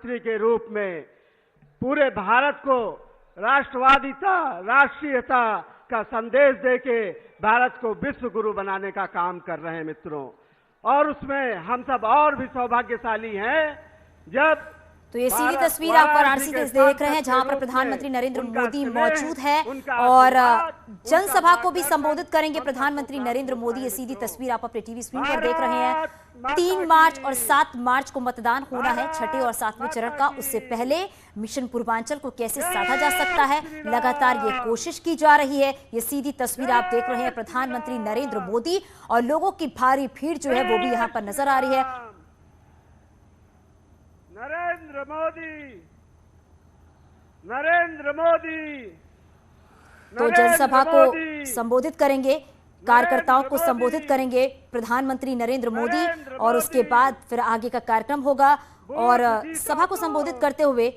प्रधानमंत्री के रूप में पूरे भारत को राष्ट्रवादिता, राष्ट्रीयता का संदेश देके भारत को विश्व गुरु बनाने का काम कर रहे हैं मित्रों। और उसमें हम सब और भी सौभाग्यशाली हैं जब तो ये सीधी तस्वीर आप वाराणसी से देख रहे हैं जहां पर प्रधानमंत्री नरेंद्र मोदी मौजूद है और जनसभा को भी संबोधित करेंगे प्रधानमंत्री नरेंद्र मोदी। ये सीधी तस्वीर आप अपने टीवी स्क्रीन पर देख रहे हैं। 3 मार्च और 7 मार्च को मतदान होना है छठे और 7वें चरण का। उससे पहले मिशन पूर्वांचल को कैसे साधा जा सकता है, लगातार ये कोशिश की जा रही है। ये सीधी तस्वीर आप देख रहे हैं प्रधानमंत्री नरेंद्र मोदी और लोगों की भारी भीड़ जो है वो भी यहाँ पर नजर आ रही है। नरेंद्र मोदी, नरेंद्र मोदी। तो जनसभा को संबोधित करेंगे, कार्यकर्ताओं को संबोधित करेंगे प्रधानमंत्री नरेंद्र मोदी और उसके बाद फिर आगे का कार्यक्रम होगा। और सभा को संबोधित करते हुए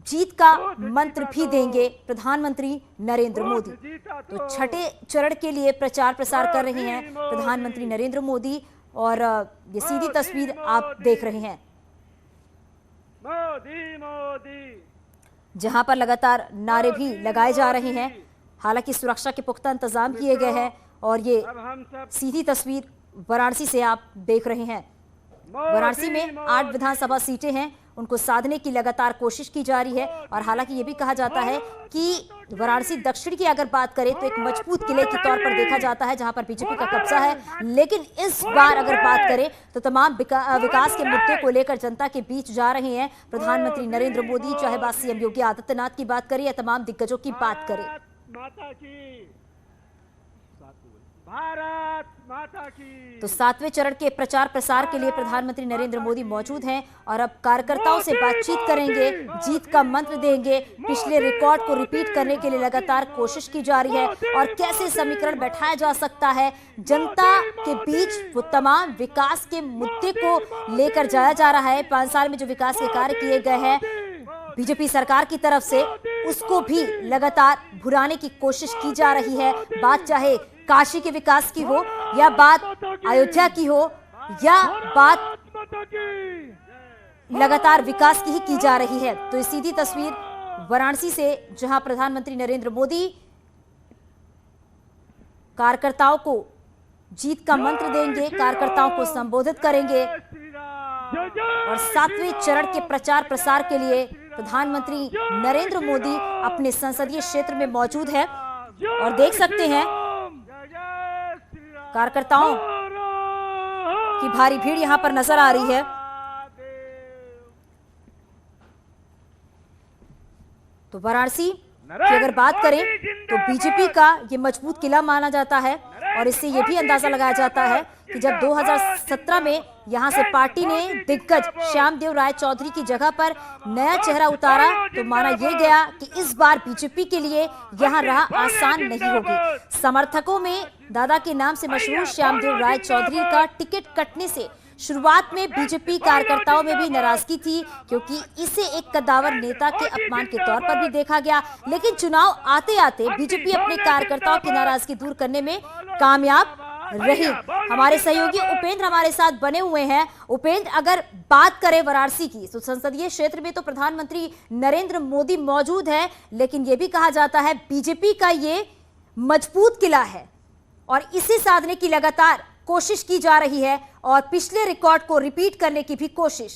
जीत का मंत्र भी देंगे प्रधानमंत्री नरेंद्र मोदी। तो छठे चरण के लिए प्रचार प्रसार कर रहे हैं प्रधानमंत्री नरेंद्र मोदी और ये सीधी तस्वीर आप देख रहे हैं मोदी मोदी, जहां पर लगातार नारे भी लगाए जा रहे हैं। हालांकि सुरक्षा के पुख्ता इंतजाम किए गए हैं और ये सीधी तस्वीर वाराणसी से आप देख रहे हैं। वाराणसी में 8 विधानसभा सीटें हैं, उनको साधने की लगातार कोशिश की जा रही है। और हालांकि ये भी कहा जाता है कि वाराणसी दक्षिण की अगर बात करें तो एक मजबूत किले के तौर पर देखा जाता है जहां पर बीजेपी का कब्जा है। लेकिन इस बार अगर बात करें तो तमाम विकास के मुद्दे को लेकर जनता के बीच जा रहे हैं प्रधानमंत्री नरेंद्र मोदी, चाहे बात सीएम योगी आदित्यनाथ की बात करें या तमाम दिग्गजों की बात करें। भारत माता की। तो 7वें चरण के प्रचार प्रसार के लिए प्रधानमंत्री नरेंद्र मोदी मौजूद हैं और अब कार्यकर्ताओं से बातचीत करेंगे, जीत का मंत्र देंगे। पिछले रिकॉर्ड को रिपीट करने के लिए लगातार कोशिश की जा रही है और कैसे समीकरण बैठाया जा सकता है जनता के बीच, वो तमाम विकास के मुद्दे को लेकर जाया जा रहा है। 5 साल में जो विकास के कार्य किए गए हैं बीजेपी सरकार की तरफ से, उसको भी लगातार भुनाने की कोशिश की जा रही है। बात चाहे काशी के विकास की हो या बात अयोध्या की हो या बात लगातार विकास की ही की जा रही है। तो ये सीधी तस्वीर वाराणसी से जहां प्रधानमंत्री नरेंद्र मोदी कार्यकर्ताओं को जीत का मंत्र देंगे, कार्यकर्ताओं को संबोधित करेंगे और 7वें चरण के प्रचार प्रसार के लिए प्रधानमंत्री नरेंद्र मोदी अपने संसदीय क्षेत्र में मौजूद है और देख सकते हैं कार्यकर्ताओं की भारी भीड़ यहां पर नजर आ रही है। तो वाराणसी की अगर बात करें तो बीजेपी का ये मजबूत किला माना जाता है और इससे ये भी अंदाजा लगाया जाता है कि जब 2017 में यहां से पार्टी ने दिग्गज श्यामदेव राय चौधरी की जगह पर नया चेहरा उतारा तो माना यह गया कि इस बार बीजेपी के लिए यहां राह आसान नहीं होगी। समर्थकों में दादा के नाम से मशहूर श्यामदेव राय चौधरी का टिकट कटने से शुरुआत में बीजेपी कार्यकर्ताओं में भी नाराजगी थी क्योंकि इसे एक कद्दावर नेता के अपमान के तौर पर भी देखा गया। लेकिन चुनाव आते आते बीजेपी अपने कार्यकर्ताओं की नाराजगी दूर करने में कामयाब रही। हमारे सहयोगी उपेंद्र हमारे साथ बने हुए हैं। उपेंद्र, अगर बात करें वाराणसी की तो संसदीय क्षेत्र में तो प्रधानमंत्री नरेंद्र मोदी मौजूद हैं, लेकिन यह भी कहा जाता है बीजेपी का ये मजबूत किला है और इसे साधने की लगातार कोशिश की जा रही है और पिछले रिकॉर्ड को रिपीट करने की भी कोशिश।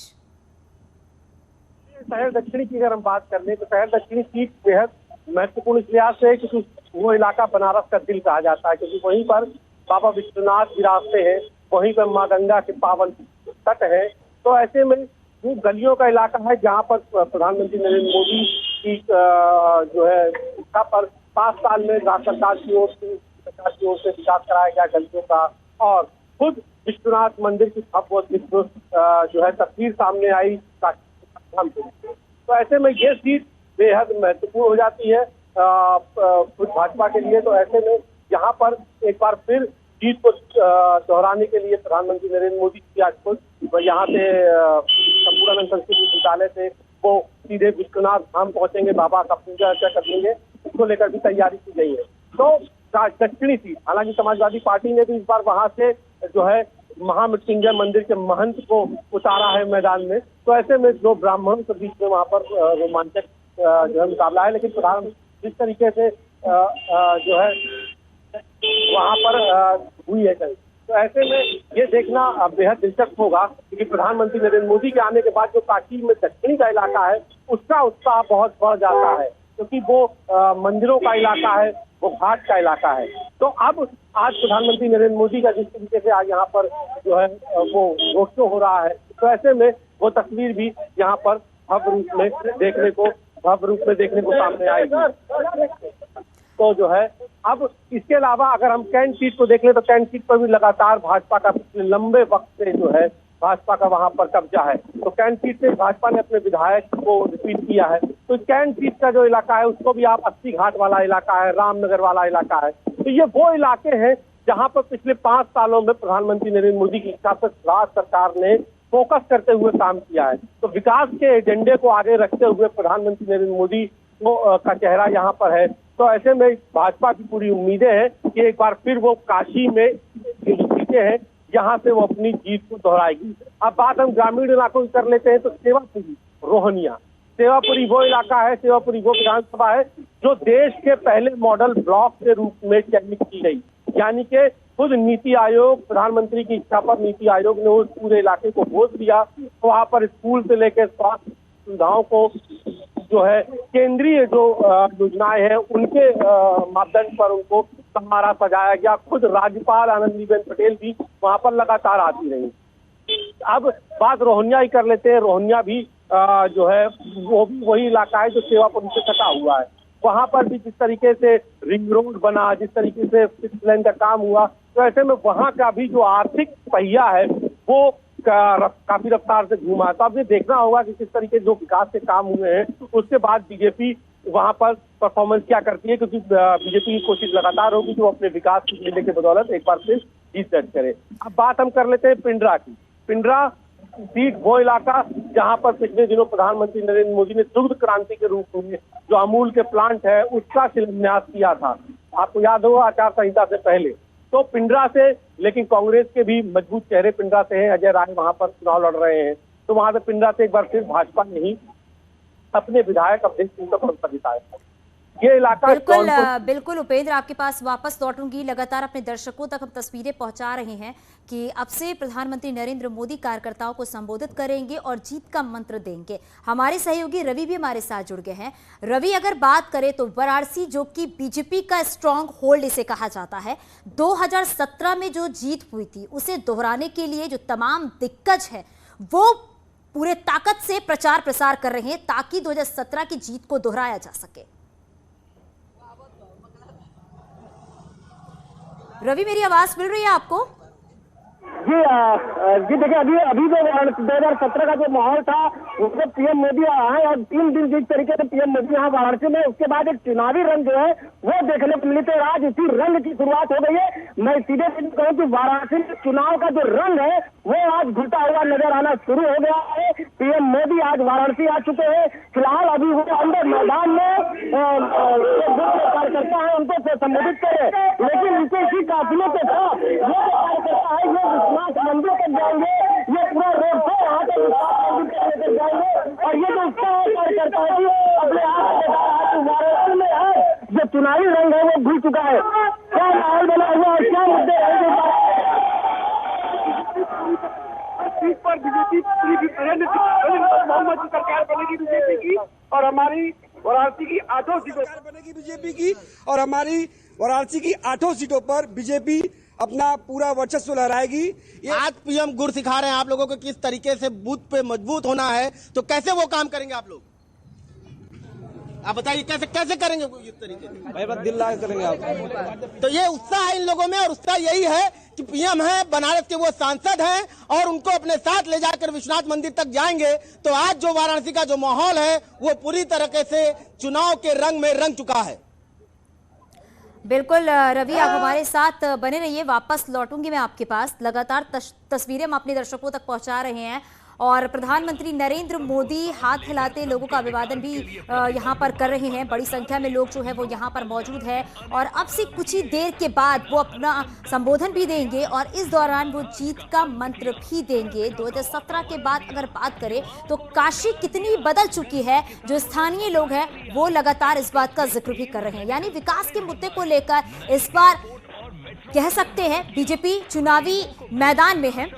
शहर दक्षिणी की अगर हम बात कर ले तो शहर दक्षिणी सीट बेहद महत्वपूर्ण इस लिहाज से क्योंकि वो इलाका बनारस का दिल कहा जाता है, क्योंकि वहीं पर बाबा विश्वनाथ विरासते हैं, वहीं पर माँ गंगा के पावन तट है। तो ऐसे में वो गलियों का इलाका है जहाँ पर प्रधानमंत्री नरेंद्र मोदी की जो है इसका पर 5 साल में सरकार की ओर से विकास कराया गया गलियों का और खुद विश्वनाथ मंदिर की जो है तस्वीर सामने आई। तो ऐसे में ये सीट बेहद महत्वपूर्ण हो जाती है भाजपा के लिए। तो ऐसे में यहाँ पर एक बार फिर जीत को दोहराने के लिए प्रधानमंत्री नरेंद्र मोदी की आज खुद यहाँ से संपूर्णानंद संस्कृति विद्यालय से वो सीधे विश्वनाथ धाम पहुंचेंगे, बाबा का पूजा अर्चा कर लेंगे, इसको लेकर भी तैयारी की गई है। तो दक्षिणी सीट, हालांकि समाजवादी पार्टी ने भी इस बार वहां से जो है महामृत्युंजय मंदिर के महंत को उतारा है मैदान में। तो ऐसे में दो ब्राह्मणों के बीच में वहां पर रोमांचक जो है मुकाबला है, लेकिन प्रधान जिस तरीके से जो है वहां पर हुई है कहीं, तो ऐसे में ये देखना बेहद दिलचस्प होगा कि प्रधानमंत्री नरेंद्र मोदी के आने के बाद जो काशी में दक्षिणी का इलाका है उसका उत्साह बहुत बढ़ जाता है, क्योंकि वो मंदिरों का इलाका है, वो घाट का इलाका है। तो अब आज प्रधानमंत्री नरेंद्र मोदी का जिस तरीके से आज यहाँ पर जो है वो रोड शो हो रहा है, तो ऐसे में वो तस्वीर भी यहाँ पर भव्य रूप में देखने को सामने आएगी। तो जो है अब इसके अलावा अगर हम कैंट सीट को देख लें तो कैंट सीट पर भी लगातार भाजपा का पिछले लंबे वक्त से जो है भाजपा का वहां पर कब्जा है। तो कैंट सीट से भाजपा ने अपने विधायक को रिपीट किया है। तो कैंट सीट का जो इलाका है उसको भी आप 80 घाट वाला इलाका है, रामनगर वाला इलाका है। तो ये वो इलाके हैं जहां पर पिछले 5 सालों में प्रधानमंत्री नरेंद्र मोदी की इच्छा पर राज्य सरकार ने फोकस करते हुए काम किया है। तो विकास के एजेंडे को आगे रखते हुए प्रधानमंत्री नरेंद्र मोदी का चेहरा यहाँ पर है। तो ऐसे में भाजपा की पूरी उम्मीदें हैं कि एक बार फिर वो काशी में जीते हैं, यहाँ से वो अपनी जीत को दोहराएगी। अब बात हम ग्रामीण इलाकों की कर लेते हैं तो सेवापुरी, रोहनिया, सेवापुरी वो इलाका है, सेवापुरी वो विधानसभा है जो देश के पहले मॉडल ब्लॉक के रूप में चयनित की गई। यानी कि खुद नीति आयोग, प्रधानमंत्री की इच्छा पर नीति आयोग ने उस पूरे इलाके को गोद दिया। तो वहाँ पर स्कूल से लेकर स्वास्थ्य सुविधाओं को जो है केंद्रीय जो योजनाएं हैं उनके मापदंड पर उनको संवारा सजाया गया। खुद राज्यपाल आनंदीबेन पटेल भी वहां पर लगातार आती रही। अब बात रोहनिया ही कर लेते हैं। रोहनिया भी जो है वो भी वही इलाका है जो सेवापुरी से सटा हुआ है। वहां पर भी जिस तरीके से रिंग रोड बना, जिस तरीके से 6 लेन का काम हुआ, तो ऐसे में वहां का भी जो आर्थिक पहिया है वो काफी रफ्तार से घूमा। तो अब ये देखना होगा कि किस तरीके जो विकास के काम हुए हैं उसके बाद बीजेपी वहां पर परफॉर्मेंस क्या करती है, क्योंकि बीजेपी की कोशिश लगातार होगी कि वो अपने विकास की जिले के बदौलत एक बार फिर जीत दर्ज करे। अब बात हम कर लेते हैं पिंडरा की। पिंडरा सीट वो इलाका जहां पर पिछले दिनों प्रधानमंत्री नरेंद्र मोदी ने दुग्ध क्रांति के रूप में जो अमूल के प्लांट है उसका शिलान्यास किया था, आपको याद होगा आचार संहिता से पहले। तो पिंडरा से, लेकिन कांग्रेस के भी मजबूत चेहरे पिंडरा से हैं, अजय राय वहां पर चुनाव लड़ रहे हैं। तो वहां से पिंडरा से एक बार फिर भाजपा ने ही अपने विधायक अवधेश सिंह को भरोसा दिखाया। ये इलाका बिल्कुल उपेंद्र, आपके पास वापस लौटूंगी। लगातार अपने दर्शकों तक हम तस्वीरें पहुंचा रहे हैं कि अब से प्रधानमंत्री नरेंद्र मोदी कार्यकर्ताओं को संबोधित करेंगे और जीत का मंत्र देंगे। हमारे सहयोगी रवि भी हमारे साथ जुड़ गए हैं। रवि, अगर बात करें तो वाराणसी जो कि बीजेपी का स्ट्रॉन्ग होल्ड इसे कहा जाता है, 2017 में जो जीत हुई थी उसे दोहराने के लिए जो तमाम दिग्गज है वो पूरे ताकत से प्रचार प्रसार कर रहे हैं ताकि 2017 की जीत को दोहराया जा सके। रवि, मेरी आवाज मिल रही है आपको? जी देखिए, अभी जो 2017 का जो माहौल था उसमें पीएम मोदी आए और 3 दिन जिस तरीके से पीएम मोदी यहाँ वाराणसी में, उसके बाद एक चुनावी रंग जो है वो देखने को मिली। तो आज इसी रंग की शुरुआत हो गई है। मैं सीधे कहूँ कि वाराणसी में चुनाव का जो रंग है वो आज घुलता हुआ नजर आना शुरू हो गया है। पीएम मोदी आज वाराणसी आ चुके हैं। फिलहाल अभी वो अंदर मैदान में कार्यकर्ता है उनको संबोधित करे, लेकिन उनके इसी काफिले के साथ ये कार्यकर्ता है ये विश्वास मंदिर तक जाएंगे, ये पूरा रोड शो यहाँ तक विश्वास मंदिर तक लेकर जाएंगे। और ये जो कार्यकर्ता है अपने आप वाराणसी में है जो चुनावी रंग है वो भूल चुका है। क्या माहौल बना हुआ है, क्या मुद्दे सीट पर बीजेपी बहुमत की सरकार बनेगी बीजेपी की, और हमारी वाराणसी की 8 सीटों बनेगी बीजेपी की, और हमारी वाराणसी की 8 सीटों पर बीजेपी अपना पूरा वर्चस्व लहराएगी। आज पीएम गुर सिखा रहे हैं आप लोगों को किस तरीके से बूथ पे मजबूत होना है, तो कैसे वो काम करेंगे आप लोग? आप बताइए कैसे कैसे करेंगे इस तरीके से? भाई बस दिल लगा करेंगे आप। तो ये उत्साह है इन लोगों में, और उत्साह यही है कि पीएम है, बनारस के वो सांसद हैं और उनको अपने साथ ले जाकर विश्वनाथ मंदिर तक जाएंगे। तो आज जो वाराणसी का जो माहौल है वो पूरी तरीके से चुनाव के रंग में रंग चुका है। बिल्कुल रवि, आप हमारे साथ बने रहिए। वापस लौटूंगी मैं आपके पास। लगातार तस्वीरें हम अपने दर्शकों तक पहुंचा रहे हैं और प्रधानमंत्री नरेंद्र मोदी हाथ हिलाते लोगों का अभिवादन भी यहाँ पर कर रहे हैं। बड़ी संख्या में लोग जो है वो यहाँ पर मौजूद है और अब से कुछ ही देर के बाद वो अपना संबोधन भी देंगे और इस दौरान वो जीत का मंत्र भी देंगे। 2017 के बाद अगर बात करें तो काशी कितनी बदल चुकी है, जो स्थानीय लोग हैं वो लगातार इस बात का जिक्र भी कर रहे हैं। यानी विकास के मुद्दे को लेकर इस बार कह सकते हैं बीजेपी चुनावी मैदान में है।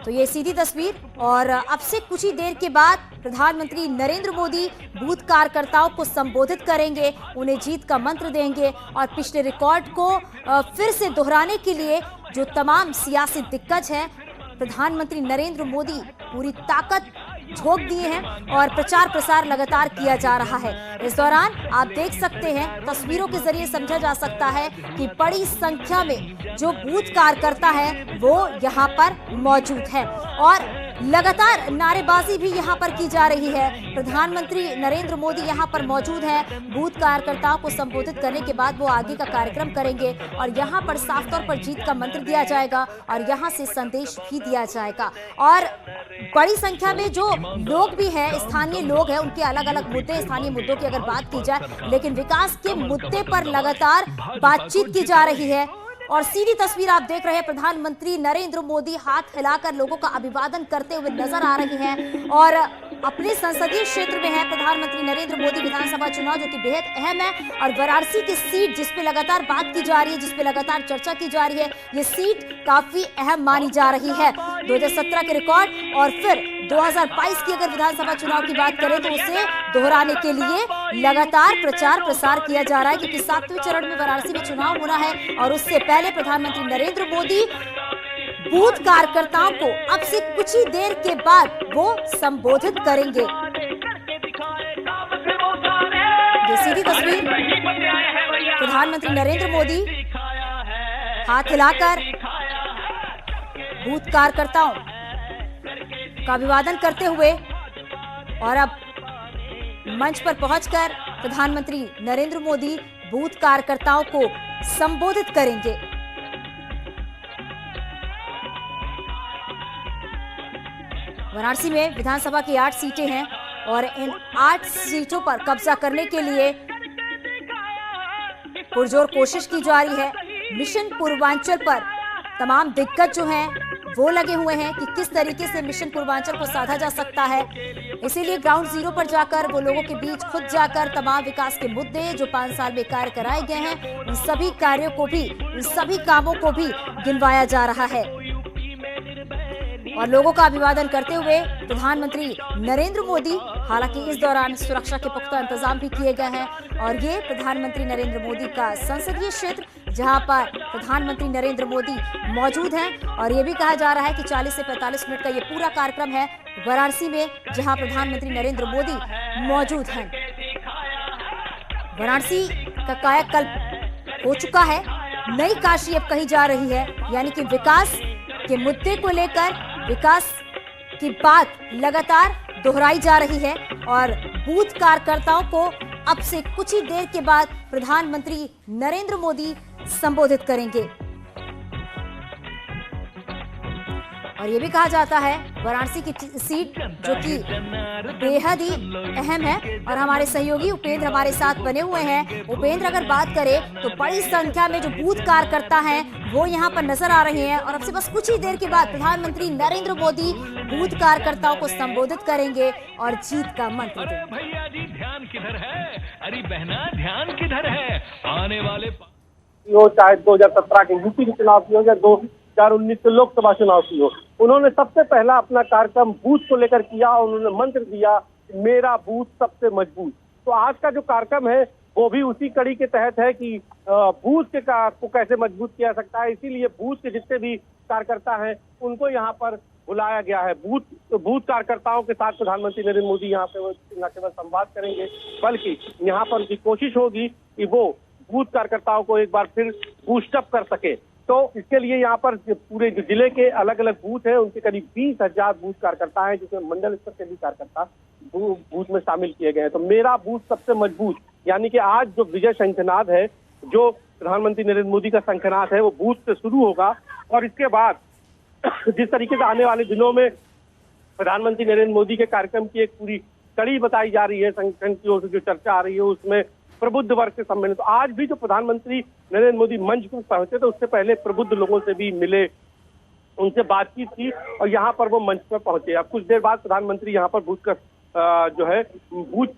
तो ये सीधी तस्वीर और अब से कुछ ही देर के बाद प्रधानमंत्री नरेंद्र मोदी बूथ कार्यकर्ताओं को संबोधित करेंगे, उन्हें जीत का मंत्र देंगे और पिछले रिकॉर्ड को फिर से दोहराने के लिए जो तमाम सियासी दिग्गज हैं प्रधानमंत्री नरेंद्र मोदी पूरी ताकत झोंक दिए हैं और प्रचार प्रसार लगातार किया जा रहा है। इस दौरान आप देख सकते हैं, तस्वीरों के जरिए समझा जा सकता है कि बड़ी संख्या में जो बूथ कार्यकर्ता है वो यहाँ पर मौजूद है और लगातार नारेबाजी भी यहाँ पर की जा रही है। प्रधानमंत्री नरेंद्र मोदी यहाँ पर मौजूद हैं। बूथ कार्यकर्ताओं को संबोधित करने के बाद वो आगे का कार्यक्रम करेंगे और यहाँ पर साफ तौर पर जीत का मंत्र दिया जाएगा और यहाँ से संदेश भी दिया जाएगा। और बड़ी संख्या में जो लोग भी हैं, स्थानीय लोग हैं, उनके अलग अलग मुद्दे, स्थानीय मुद्दों की अगर बात की जाए, लेकिन विकास के मुद्दे पर लगातार बातचीत की जा रही है। और सीधी तस्वीर आप देख रहे हैं, प्रधानमंत्री नरेंद्र मोदी हाथ हिलाकर लोगों का अभिवादन करते हुए नजर आ रहे हैं और अपने संसदीय क्षेत्र में है प्रधानमंत्री नरेंद्र मोदी। विधानसभा चुनाव जो कि बेहद अहम है और वाराणसी की सीट जिस पे लगातार बात की जा रही है, जिस पे लगातार चर्चा की जा रही है, ये सीट काफी अहम मानी जा रही है। 2017 के रिकॉर्ड और फिर 2022 की अगर विधानसभा चुनाव की बात करें तो उसे दोहराने के लिए लगातार प्रचार प्रसार किया जा रहा है, क्योंकि 7वें चरण में वाराणसी में चुनाव होना है और उससे पहले प्रधानमंत्री नरेंद्र मोदी बूथ कार्यकर्ताओं को अब से कुछ ही देर के बाद वो संबोधित करेंगे। ये सीधी तस्वीर, प्रधानमंत्री नरेंद्र मोदी हाथ हिलाकर बूथ कार्यकर्ताओं का अभिवादन करते हुए और अब मंच पर पहुंचकर प्रधानमंत्री नरेंद्र मोदी बूथ कार्यकर्ताओं को संबोधित करेंगे। वाराणसी में विधानसभा की 8 सीटें हैं और इन 8 सीटों पर कब्जा करने के लिए पुरजोर कोशिश की जा रही है। मिशन पूर्वांचल पर तमाम दिग्गज जो हैं वो लगे हुए हैं कि किस तरीके से मिशन पूर्वांचल को साधा जा सकता है। इसीलिए ग्राउंड जीरो पर जाकर वो लोगों के बीच खुद जाकर तमाम विकास के मुद्दे जो 5 साल में कार्य कराए गए हैं, उन सभी कार्यों को भी, उन सभी कामों को भी गिनवाया जा रहा है। और लोगों का अभिवादन करते हुए प्रधानमंत्री नरेंद्र मोदी, हालांकि इस दौरान सुरक्षा के पुख्ता इंतजाम भी किए गए हैं और ये प्रधानमंत्री नरेंद्र मोदी का संसदीय क्षेत्र जहां पर प्रधानमंत्री नरेंद्र मोदी मौजूद हैं और ये भी कहा जा रहा है कि 40 से 45 मिनट का ये पूरा कार्यक्रम है वाराणसी में जहां प्रधानमंत्री नरेंद्र मोदी मौजूद हैं। वाराणसी का कायाकल्प हो चुका है, नई काशी अब कही जा रही है, यानी कि विकास के मुद्दे को लेकर विकास की बात लगातार दोहराई जा रही है और बूथ कार्यकर्ताओं को अब से कुछ ही देर के बाद प्रधानमंत्री नरेंद्र मोदी संबोधित करेंगे। और ये भी कहा जाता है वाराणसी की सीट जो कि बेहद ही अहम है और हमारे सहयोगी उपेंद्र हमारे साथ बने हुए हैं। उपेंद्र, अगर बात करें तो बड़ी संख्या में जो बूथ कार्यकर्ता हैं वो यहाँ पर नजर आ रहे हैं और अब से बस कुछ ही देर के बाद प्रधानमंत्री नरेंद्र मोदी बूथ कार्यकर्ताओं को संबोधित करेंगे और जीत का मंत्र देंगे। भैया जी ध्यान किधर है, अरे बहना ध्यान किधर है, आने वाले चाहे 2017 के यूपी के चुनाव की हो या 2019 के लोकसभा चुनाव की हो, उन्होंने सबसे पहला अपना कार्यक्रम बूथ को लेकर किया और उन्होंने मंत्र दिया, मेरा बूथ सबसे मजबूत। तो आज का जो कार्यक्रम है वो भी उसी कड़ी के तहत है कि बूथ के को कैसे मजबूत किया सकता है। इसीलिए बूथ के जितने भी कार्यकर्ता हैं उनको यहाँ पर बुलाया गया है। बूथ कार्यकर्ताओं के साथ प्रधानमंत्री नरेंद्र मोदी यहाँ पे न केवल संवाद करेंगे बल्कि यहाँ पर उनकी कोशिश होगी कि वो बूथ कार्यकर्ताओं को एक बार फिर बूस्टअप कर सके। तो इसके लिए यहाँ पर पूरे जिले के अलग अलग बूथ हैं, उनके करीब 20,000 बूथ कार्यकर्ता हैं, जिसमें मंडल स्तर के भी कार्यकर्ता बूथ में शामिल किए गए हैं। तो मेरा बूथ सबसे मजबूत, यानी कि आज जो विजय शंखनाद है, जो प्रधानमंत्री नरेंद्र मोदी का शंखनाद है वो बूथ से शुरू होगा। और इसके बाद जिस तरीके से आने वाले दिनों में प्रधानमंत्री नरेंद्र मोदी के कार्यक्रम की एक पूरी कड़ी बताई जा रही है, संगठन की ओर से जो चर्चा आ रही है उसमें प्रबुद्ध वर्ग से सम्मिलित। तो आज भी जो प्रधानमंत्री नरेंद्र मोदी मंच पर पहुंचे तो उससे पहले प्रबुद्ध लोगों से भी मिले, उनसे बातचीत की और यहाँ पर वो मंच पर पहुंचे। अब कुछ देर बाद प्रधानमंत्री यहाँ पर बूथ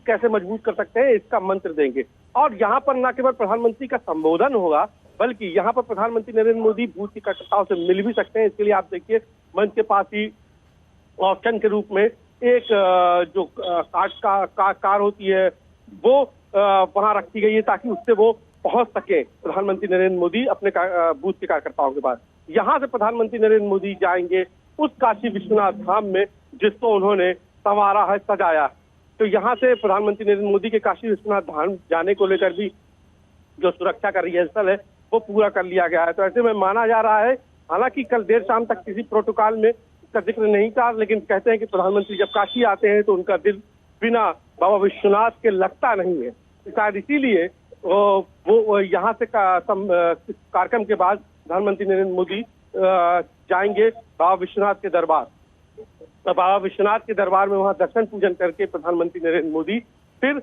कैसे मजबूत कर सकते हैं इसका मंत्र देंगे। और यहाँ पर न केवल प्रधानमंत्री का संबोधन होगा बल्कि यहाँ पर प्रधानमंत्री नरेंद्र मोदी बूथ के कार्यकर्ताओं से मिल भी सकते हैं। इसके लिए आप देखिए मंच के पास ही ऑप्शन के रूप में एक जो कार होती है वो वहां रखी गई है ताकि उससे वो पहुंच सके प्रधानमंत्री नरेंद्र मोदी अपने बूथ के कार्यकर्ताओं के पास। यहाँ से प्रधानमंत्री नरेंद्र मोदी जाएंगे उस काशी विश्वनाथ धाम में जिसको उन्होंने संवारा है, सजाया। तो यहाँ से प्रधानमंत्री नरेंद्र मोदी के काशी विश्वनाथ धाम जाने को लेकर भी जो सुरक्षा का रिहर्सल है वो पूरा कर लिया गया है। तो ऐसे में माना जा रहा है, हालांकि कल देर शाम तक किसी प्रोटोकॉल में इसका जिक्र नहीं था, लेकिन कहते हैं कि प्रधानमंत्री जब काशी आते हैं तो उनका दिल बिना बाबा विश्वनाथ के लगता नहीं है। शायद इसीलिए वो यहाँ से कार्यक्रम के बाद प्रधानमंत्री नरेंद्र मोदी जाएंगे बाबा विश्वनाथ के दरबार। बाबा विश्वनाथ के दरबार में वहां दर्शन पूजन करके प्रधानमंत्री नरेंद्र मोदी फिर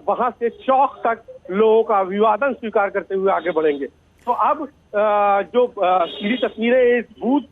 वहां से चौक तक लोगों का अभिवादन स्वीकार करते हुए आगे बढ़ेंगे। तो अब जो सीधी तस्वीरें इस बूथ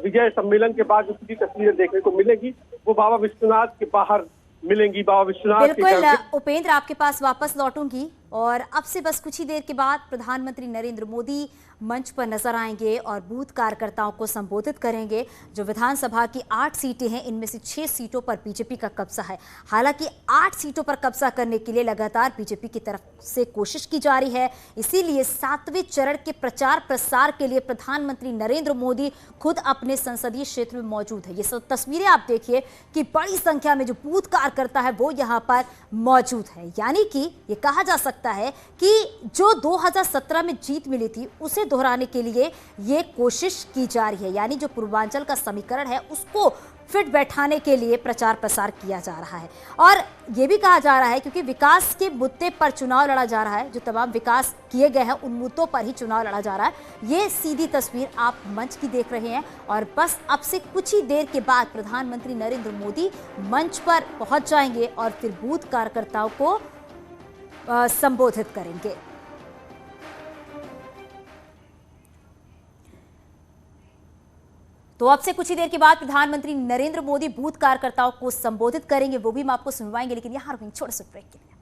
विजय सम्मेलन के बाद जो सीधी तस्वीरें देखने को मिलेगी वो बाबा विश्वनाथ के बाहर मिलेंगी। बाबा विश्वनाथ बिल्कुल उपेंद्र, आपके पास वापस लौटूंगी और अब से बस कुछ ही देर के बाद प्रधानमंत्री नरेंद्र मोदी मंच पर नजर आएंगे और बूथ कार्यकर्ताओं को संबोधित करेंगे। जो विधानसभा की 8 सीटें हैं इनमें से 6 सीटों पर बीजेपी का कब्जा है। हालांकि 8 सीटों पर कब्जा करने के लिए लगातार बीजेपी की तरफ से कोशिश की जा रही है, इसीलिए 7वें चरण के प्रचार प्रसार के लिए प्रधानमंत्री नरेंद्र मोदी खुद अपने संसदीय क्षेत्र में मौजूद है। ये सब तस्वीरें आप देखिए कि बड़ी संख्या में जो बूथ कार्यकर्ता है वो यहाँ पर मौजूद है। यानी कि ये कहा जा सकता है कि जो 2017 में जीत मिली थी उसे दोहराने के लिए ये कोशिश की जा रही है। यानी जो पूर्वांचल का समीकरण है उसको फिट बैठाने के लिए प्रचार प्रसार किया जा रहा है। और ये भी कहा जा रहा है क्योंकि विकास के मुद्दे पर चुनाव लड़ा जा रहा है, जो तमाम विकास किए गए हैं उन मुद्दों पर ही चुनाव लड़ा जा रहा है। ये सीधी तस्वीर आप मंच की देख रहे हैं और बस अब से कुछ ही देर के बाद प्रधानमंत्री नरेंद्र मोदी मंच पर पहुंच जाएंगे और फिर बूथ कार्यकर्ताओं को संबोधित करेंगे। तो अब से कुछ ही देर के बाद प्रधानमंत्री नरेंद्र मोदी बूथ कार्यकर्ताओं को संबोधित करेंगे, वो भी हम आपको सुनवाएंगे। लेकिन यहां रुकेंगे छोटे से ब्रेक के लिए।